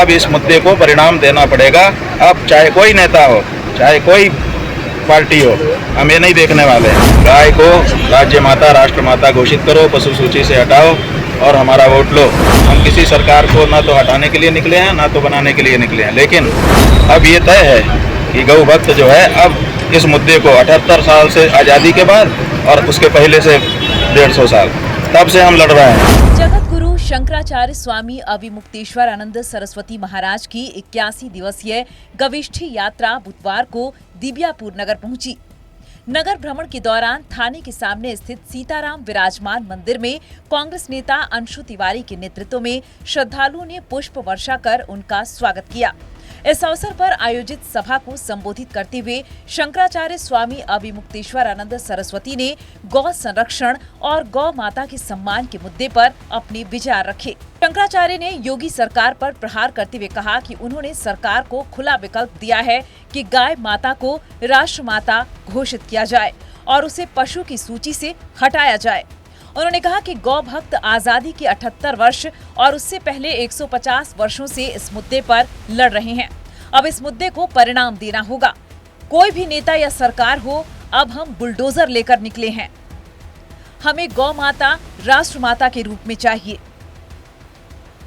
अब इस मुद्दे को परिणाम देना पड़ेगा। अब चाहे कोई नेता हो, चाहे कोई पार्टी हो, हम ये नहीं देखने वाले हैं। गाय को राज्य माता, राष्ट्र माता घोषित करो, पशु सूची से हटाओ और हमारा वोट लो। हम किसी सरकार को ना तो हटाने के लिए निकले हैं, ना तो बनाने के लिए निकले हैं, लेकिन अब ये तय है कि गौ भक्त जो है अब इस मुद्दे को 78 साल से आज़ादी के बाद और उसके पहले से 150 साल तब से हम लड़ रहे हैं। जगत गुरु शंकराचार्य स्वामी अविमुक्तेश्वर आनंद सरस्वती महाराज की 81 दिवसीय गविष्ठी यात्रा बुधवार को दिव्यापुर नगर पहुंची। नगर भ्रमण के दौरान थाने के सामने स्थित सीताराम विराजमान मंदिर में कांग्रेस नेता अंशु तिवारी के नेतृत्व में श्रद्धालुओं ने पुष्प वर्षा कर उनका स्वागत किया। इस अवसर पर आयोजित सभा को संबोधित करते हुए शंकराचार्य स्वामी अविमुक्तेश्वर आनंद सरस्वती ने गौ संरक्षण और गौ माता के सम्मान के मुद्दे पर अपने विचार रखे। शंकराचार्य ने योगी सरकार पर प्रहार करते हुए कहा कि उन्होंने सरकार को खुला विकल्प दिया है कि गाय माता को राष्ट्र माता घोषित किया जाए और उसे पशु की सूची से हटाया जाए। उन्होंने कहा कि गौ भक्त आजादी के 78 वर्ष और उससे पहले 150 वर्षों से इस मुद्दे पर लड़ रहे हैं। अब इस मुद्दे को परिणाम देना होगा। कोई भी नेता या सरकार हो, अब हम बुलडोजर लेकर निकले हैं। हमें गौ माता राष्ट्र माता के रूप में चाहिए।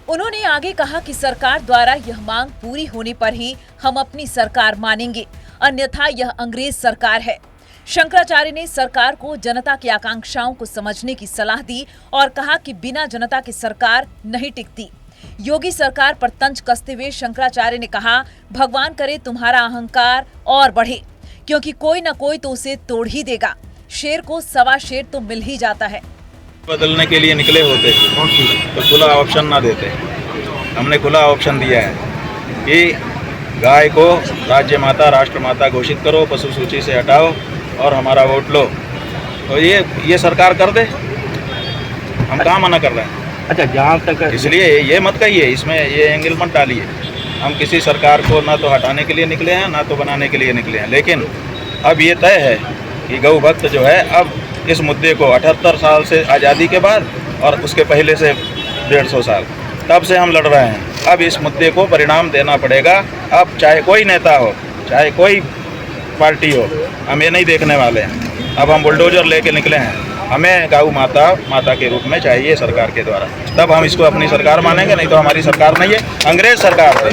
उन्होंने आगे कहा कि सरकार द्वारा यह मांग पूरी होने पर ही हम अपनी सरकार मानेंगे, अन्यथा यह अंग्रेज सरकार है। शंकराचार्य ने सरकार को जनता की आकांक्षाओं को समझने की सलाह दी और कहा कि बिना जनता की सरकार नहीं टिकती। योगी सरकार पर तंज कसते हुए शंकराचार्य ने कहा, भगवान करे तुम्हारा अहंकार और बढ़े, क्योंकि कोई न कोई तो उसे तोड़ ही देगा। शेर को सवा शेर तो मिल ही जाता है। बदलने के लिए निकले होते तो खुला ऑप्शन ना देते। हमने खुला ऑप्शन दिया है कि गाय को राज्य माता, राष्ट्र माता घोषित करो, पशु सूची से हटाओ और हमारा वोट लो। तो ये सरकार कर दे, हम कहाँ मना कर रहे हैं। अच्छा, जहाँ तक इसलिए ये मत कहिए, इसमें ये एंगल मत डालिए। हम किसी सरकार को ना तो हटाने के लिए निकले हैं, ना तो बनाने के लिए निकले हैं, लेकिन अब ये तय है कि गौ भक्त जो है अब इस मुद्दे को 78 साल से आज़ादी के बाद और उसके पहले से 150 साल तब से हम लड़ रहे हैं। अब इस मुद्दे को परिणाम देना पड़ेगा। अब चाहे कोई नेता हो, चाहे कोई पार्टी हो, हम ये नहीं देखने वाले हैं। अब हम बुलडोजर लेके निकले हैं। हमें गौ माता माता के रूप में चाहिए सरकार के द्वारा, तब हम इसको अपनी सरकार मानेंगे, नहीं तो हमारी सरकार नहीं है, अंग्रेज सरकार है।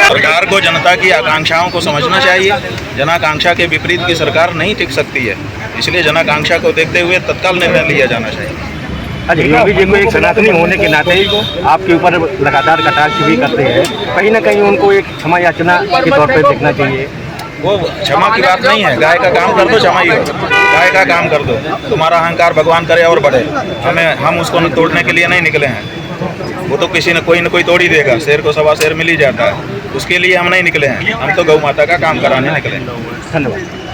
सरकार को जनता की आकांक्षाओं को समझना चाहिए। जनाकांक्षा के विपरीत की सरकार नहीं टिक सकती है, इसलिए जनाकांक्षा को देखते हुए तत्काल निर्णय लिया जाना चाहिए। अच्छा, योगी जी को एक सनातनी होने के नाते आपके ऊपर लगातार कटाक्ष भी करते हैं, कहीं ना कहीं उनको एक क्षमा याचना के तौर पर देखना चाहिए। वो क्षमा की बात नहीं है, गाय का काम कर दो, क्षमा ही हो। गाय का काम कर दो, तुम्हारा अहंकार भगवान करे और बढ़े। हम उसको तोड़ने के लिए नहीं निकले हैं। वो तो किसी न कोई तोड़ ही देगा। शेर को सवा शेर मिल ही जाता है, उसके लिए हम नहीं निकले हैं। हम तो गौ माता का काम कराने निकले हैं। धन्यवाद।